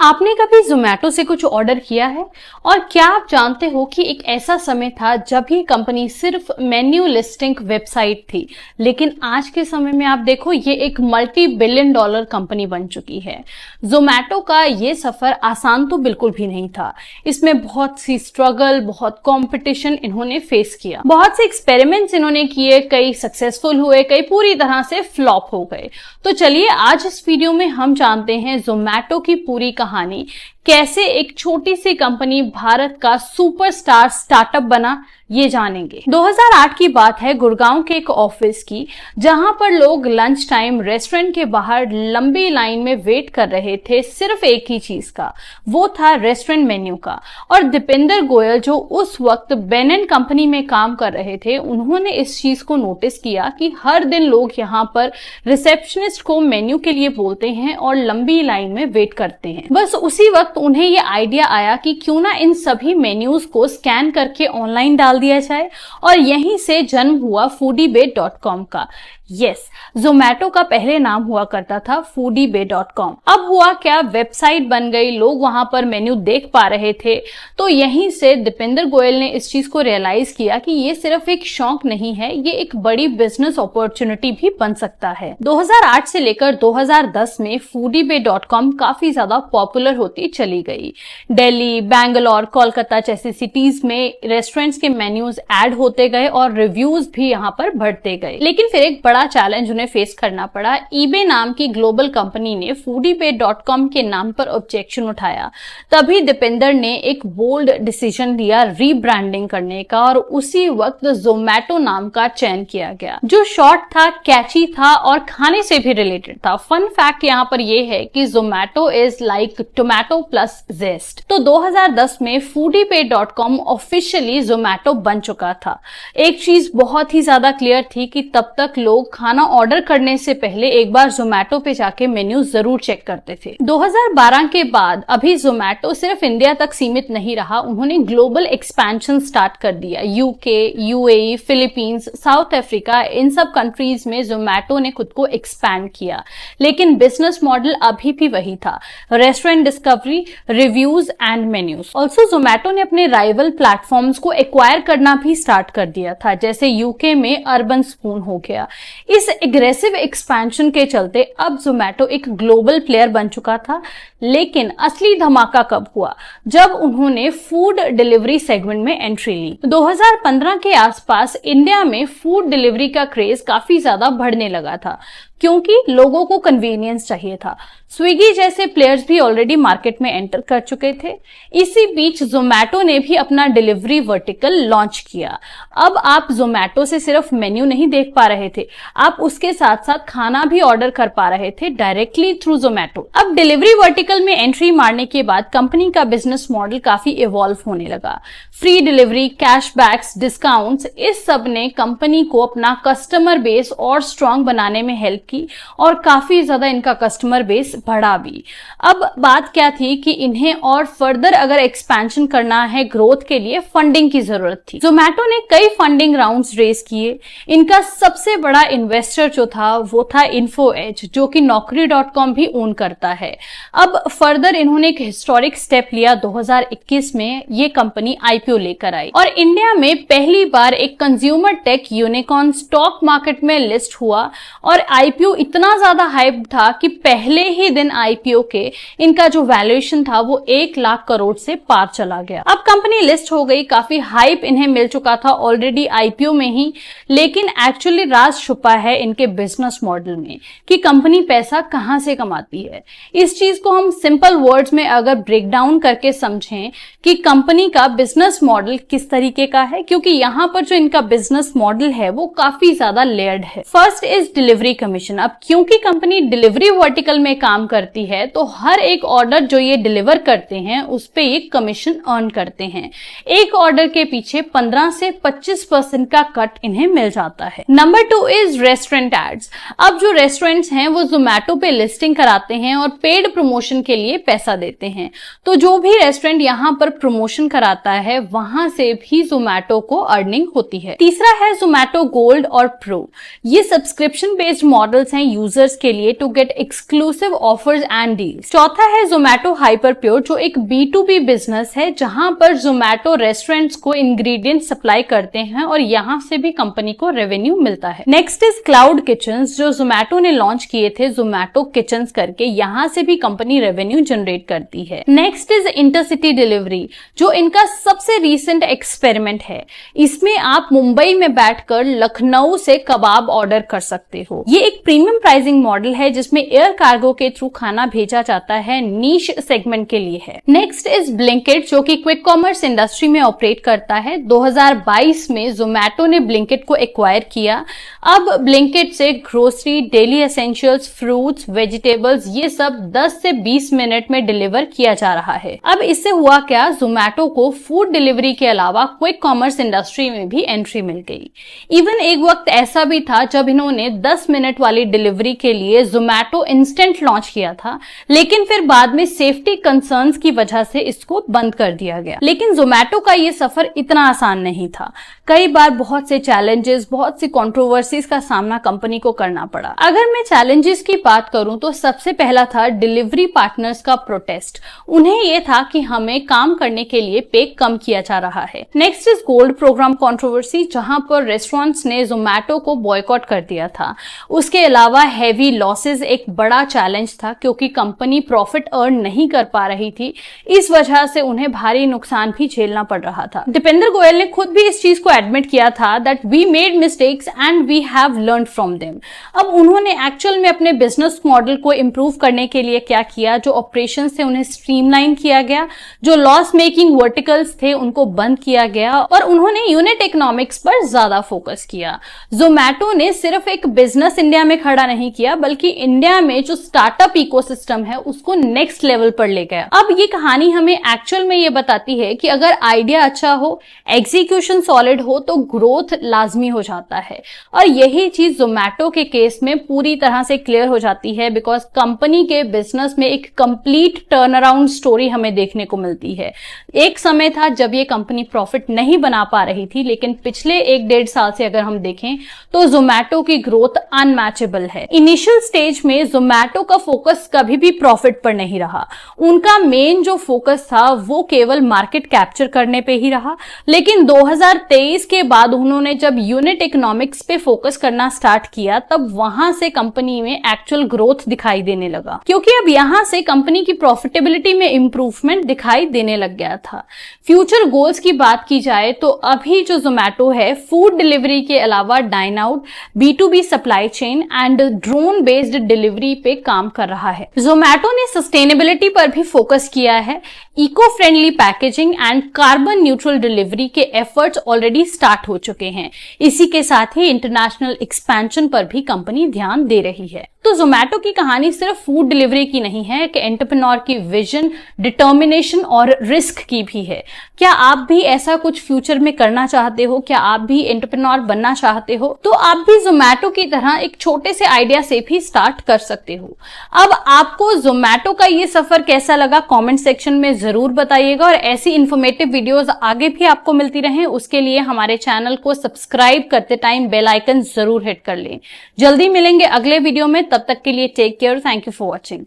आपने कभी जोमेटो से कुछ ऑर्डर किया है? और क्या आप जानते हो कि एक ऐसा समय था जब ये कंपनी सिर्फ मेन्यू लिस्टिंग वेबसाइट थी, लेकिन आज के समय में आप देखो ये एक मल्टी बिलियन डॉलर कंपनी बन चुकी है। जोमेटो का ये सफर आसान तो बिल्कुल भी नहीं था। इसमें बहुत सी स्ट्रगल, बहुत कंपटीशन इन्होंने फेस किया, बहुत से एक्सपेरिमेंट्स इन्होंने किए, कई सक्सेसफुल हुए, कई पूरी तरह से फ्लॉप हो गए। तो चलिए आज इस वीडियो में हम जानते हैं जोमेटो की पूरी कहानी, कैसे एक छोटी सी कंपनी भारत का सुपरस्टार स्टार्टअप बना, ये जानेंगे। 2008 की बात है, गुड़गांव के एक ऑफिस की, जहां पर लोग लंच टाइम रेस्टोरेंट के बाहर लंबी लाइन में वेट कर रहे थे सिर्फ एक ही चीज का, वो था रेस्टोरेंट मेन्यू का। और दीपेंद्र गोयल जो उस वक्त बेन कंपनी में काम कर रहे थे, उन्होंने इस चीज को नोटिस किया कि हर दिन लोग यहाँ पर रिसेप्शनिस्ट को मेन्यू के लिए बोलते हैं और लंबी लाइन में वेट करते हैं। बस उसी वक्त उन्हें ये आइडिया आया कि क्यों ना इन सभी मेन्यूज को स्कैन करके ऑनलाइन डाल दिया जाए, और यहीं से जन्म हुआ foodybay.com का। यस, जोमेटो का पहले नाम हुआ करता था foodybay.com। अब हुआ क्या, वेबसाइट बन गई, लोग वहां पर मेन्यू देख पा रहे थे। तो यहीं से दीपेंद्र गोयल ने इस चीज को रियलाइज किया कि ये सिर्फ एक शौक नहीं है, ये एक बड़ी बिजनेस अपॉर्चुनिटी भी बन सकता है। 2008 से लेकर 2010 में foodybay.com काफी ज्यादा पॉपुलर होती चली गई। दिल्ली, बैंगलोर, कोलकाता जैसी सिटीज में रेस्टोरेंट्स के मेन्यूज ऐड होते गए और रिव्यूज भी यहाँ पर बढ़ते गए। लेकिन फिर एक बड़ा चैलेंज उन्हें फेस करना पड़ा। eBay नाम की ग्लोबल कंपनी ने foodybay.com के नाम पर ऑब्जेक्शन उठाया। तभी दीपेंद्र ने एक बोल्ड डिसीजन लिया रीब्रांडिंग करने का, और उसी वक्त जोमेटो नाम का चयन किया गया, जो शॉर्ट था, कैची था और खाने से भी रिलेटेड था। फन फैक्ट यहाँ पर यह है कि Zomato is like tomato plus zest. तो 2010 में foodybay.com ऑफिशियली जोमेटो बन चुका था। एक चीज बहुत ही ज्यादा क्लियर थी कि तब तक लोग खाना ऑर्डर करने से पहले एक बार जोमेटो पे जाके मेन्यू जरूर चेक करते थे। 2012 के बाद अभी जोमेटो सिर्फ इंडिया तक सीमित नहीं रहा, उन्होंने ग्लोबल एक्सपेंशन स्टार्ट कर दिया। UK, UAE, Philippines, South Africa, इन सब कंट्रीज में जोमेटो ने खुद को एक्सपैंड किया। लेकिन बिजनेस मॉडल अभी भी वही था, restaurant discovery, reviews and menus. Also Zomato ने अपने राइवल प्लेटफॉर्म्स को एक्वायर करना भी स्टार्ट कर दिया था, जैसे यूके में अर्बन स्पून हो गया। इस एग्रेसिव एक्सपेंशन के चलते अब जोमेटो एक ग्लोबल प्लेयर बन चुका था। लेकिन असली धमाका कब हुआ, जब उन्होंने फूड डिलीवरी सेगमेंट में एंट्री ली। 2015 के आसपास इंडिया में फूड डिलीवरी का क्रेज काफी ज्यादा बढ़ने लगा था, क्योंकि लोगों को कन्वीनियंस चाहिए था। स्विगी जैसे प्लेयर्स भी ऑलरेडी मार्केट में एंटर कर चुके थे। इसी बीच जोमेटो ने भी अपना डिलीवरी वर्टिकल लॉन्च किया। अब आप जोमेटो से सिर्फ मेन्यू नहीं देख पा रहे थे, आप उसके साथ साथ खाना भी ऑर्डर कर पा रहे थे डायरेक्टली थ्रू जोमेटो। अब डिलीवरी वर्टिकल में एंट्री मारने के बाद कंपनी का बिजनेस मॉडल काफी इवॉल्व होने लगा। फ्री डिलीवरी, कैशबैक्स, डिस्काउंट्स, इस सब ने कंपनी को अपना कस्टमर बेस और स्ट्रांग बनाने में हेल्प की, और काफी ज्यादा इनका कस्टमर बेस बढ़ा भी। अब बात क्या थी कि इन्हें और फर्दर अगर एक्सपेंशन करना है, ग्रोथ के लिए फंडिंग की जरूरत थी। जोमेटो ने कई फंडिंग राउंड्स रेज किए। इनका सबसे बड़ा इन्वेस्टर जो था वो था इन्फोएज, जो कि naukri.com भी ओन करता है। अब फर्दर इन्होंने एक हिस्टोरिक स्टेप लिया। 2021 में ये कंपनी आईपीओ लेकर आई, और इंडिया में पहली बार एक consumer tech unicorn stock market में लिस्ट हुआ। और आईपीओ इतना ज्यादा हाइप था कि पहले ही दिन आईपीओ के इनका जो वैल्यूएशन था वो 1 लाख करोड़ से पार चला गया। अब कंपनी लिस्ट हो गई, काफी हाइप इन्हें मिल चुका था ऑलरेडी आईपीओ में ही। लेकिन एक्चुअली राज छुपा है इनके बिजनेस मॉडल में कि कंपनी पैसा कहां से कमाती है। इस चीज को हम सिंपल वर्ड्स में अगर ब्रेक डाउन करके समझें कि कंपनी का बिजनेस मॉडल किस तरीके का है, क्योंकि यहाँ पर जो इनका बिजनेस मॉडल है वो काफी ज्यादा लेयर्ड है। First is delivery commission. अब क्योंकि कंपनी डिलीवरी वर्टिकल में काम करती है, तो हर एक ऑर्डर जो ये डिलीवर करते हैं उस पे ये कमीशन अर्न करते हैं। एक ऑर्डर के पीछे 15 से 25% का कट इन्हें मिल जाता है। Number 2 is restaurant ads. अब जो रेस्टोरेंट्स हैं वो जोमेटो पे लिस्टिंग कराते हैं और पेड प्रमोशन के लिए पैसा देते हैं। तो जो भी रेस्टोरेंट यहाँ पर प्रमोशन कराता है, वहां से भी जोमेटो को अर्निंग होती है। तीसरा है जोमेटो गोल्ड और प्रो। ये सब्सक्रिप्शन बेस्ड मॉडल मॉडल्स हैं यूजर्स के लिए to get exclusive offers and deals. चौथा है जोमैटो हाइपर प्योर, जो एक B2B बिजनेस है जहां पर जोमैटो रेस्टोरेंट्स को इंग्रेडिएंट सप्लाई करते हैं और यहां से भी कंपनी को रेवेन्यू मिलता है। नेक्स्ट इज क्लाउड किचन्स, जो जोमैटो ने लॉन्च किए थे जोमैटो किचन्स करके, यहां से भी कंपनी रेवेन्यू जनरेट करती है। नेक्स्ट इज इंटरसिटी डिलीवरी, जो इनका सबसे रीसेंट एक्सपेरिमेंट है। इसमें आप मुंबई में बैठकर लखनऊ से कबाब ऑर्डर कर सकते हो। ये एक प्रीमियम प्राइसिंग मॉडल है जिसमें एयर कार्गो के थ्रू खाना भेजा जाता है, नीश सेगमेंट के लिए है। नेक्स्ट इज ब्लिंकिट, जो कि क्विक कॉमर्स इंडस्ट्री में ऑपरेट करता है। 2022 में जोमैटो ने ब्लिंकिट को एक्वायर किया। अब ब्लिंकिट से grocery, daily essentials, fruits, vegetables, ये सब 10 से 20 मिनट में डिलीवर किया जा रहा है। अब इससे हुआ क्या, जोमैटो को फूड डिलीवरी के अलावा क्विक कॉमर्स इंडस्ट्री में भी एंट्री मिल गई। इवन एक वक्त ऐसा भी था जब इन्होंने 10 मिनट वाली डिलीवरी के लिए जोमैटो इंस्टेंट लॉन्च किया था, लेकिन फिर बाद में सेफ्टी कंसर्न्स की वजह से इसको बंद कर दिया गया। लेकिन जोमैटो का ये सफर इतना आसान नहीं था। कई बार बहुत से चैलेंजेस, बहुत सी कंट्रोवर्सीज का सामना कंपनी को करना पड़ा। अगर मैं चैलेंजेस की बात करूं तो सबसे पहला था डिलीवरी पार्टनर्स का प्रोटेस्ट। उन्हें यह था कि हमें काम करने के लिए पे कम किया जा रहा है। Next is gold programme controversy, जहां पर रेस्टोरेंट्स ने जोमैटो को बॉयकॉट कर दिया था। उसके अलावा हैवी लॉसेस एक बड़ा चैलेंज था, क्योंकि कंपनी प्रॉफिट अर्न नहीं कर पा रही थी। इस वजह से उन्हें भारी नुकसान भी झेलना पड़ रहा था। दीपेंद्र गोयल ने खुद भी इस चीज को एडमिट किया था that we made mistakes and we have learned from them. अब उन्होंने एक्चुअल में अपने बिजनेस मॉडल को इंप्रूव करने के लिए क्या किया, जो ऑपरेशन थे उन्हें स्ट्रीमलाइन किया गया, जो लॉस मेकिंग वर्टिकल्स थे उनको बंद किया गया, और उन्होंने यूनिट इकोनॉमिक्स पर ज्यादा फोकस किया। जोमैटो ने सिर्फ एक बिजनेस इंडिया में खड़ा नहीं किया, बल्कि इंडिया में जो स्टार्टअप इकोसिस्टम है उसको नेक्स्ट लेवल पर ले गया। अब ये कहानी हमें एक्चुअल में ये बताती है कि अगर आइडिया अच्छा हो, एग्जीक्यूशन सॉलिड हो, तो ग्रोथ लाजमी हो जाता है। और यही चीज जोमैटो के केस में पूरी तरह से क्लियर हो जाती है, बिकॉज कंपनी के बिजनेस में एक कंप्लीट टर्न अराउंड स्टोरी हमें देखने को मिलती है। एक समय था जब ये कंपनी प्रॉफिट नहीं बना पा रही थी, लेकिन पिछले 1-1.5 साल से अगर हम देखें तो जोमैटो की ग्रोथ अनमैचेबल है। इनिशियल स्टेज में जोमैटो का फोकस कभी भी प्रॉफिट पर नहीं रहा। उनका मेन जो फोकस था वो केवल मार्केट कैप्चर करने पे ही रहा। लेकिन 2023 के बाद उन्होंने जब यूनिट इकोनॉमिक्स पे फोकस करना स्टार्ट किया, तब वहां से कंपनी में एक्चुअल ग्रोथ दिखाई देने लगा, क्योंकि अब यहां से कंपनी की प्रॉफिटेबिलिटी में इंप्रूवमेंट दिखाई देने लग गया था। फ्यूचर गोल्स की बात की जाए तो अभी जो जोमैटो है, फूड डिलीवरी के अलावा dine out, B2B supply chain and drone based delivery पे काम कर रहा है। जोमैटो ने सस्टेनेबिलिटी पर भी फोकस किया है। Eco friendly packaging and carbon neutral delivery के एफर्ट्स ऑलरेडी स्टार्ट हो चुके हैं। इसी के साथ ही इंटरनेशनल एक्सपेंशन पर भी कंपनी ध्यान दे रही है। तो जोमैटो की कहानी सिर्फ फूड डिलीवरी की नहीं है, कि एंटरप्रेन्योर की विजन, डिटर्मिनेशन और रिस्क की भी है। क्या आप भी ऐसा कुछ फ्यूचर में करना चाहते हो? क्या आप भी एंटरप्रेन्योर बनना चाहते हो? तो आप भी जोमैटो की तरह एक छोटे से आइडिया से भी स्टार्ट कर सकते हो। अब आपको जोमैटो का ये सफर कैसा लगा, कमेंट सेक्शन में जरूर बताइएगा। और ऐसी इंफॉर्मेटिव वीडियोस आगे भी आपको मिलती रहें, उसके लिए हमारे चैनल को सब्सक्राइब करते टाइम बेल आइकन जरूर हिट कर लें। जल्दी मिलेंगे अगले वीडियो में, तब तक के लिए take care, thank you for watching.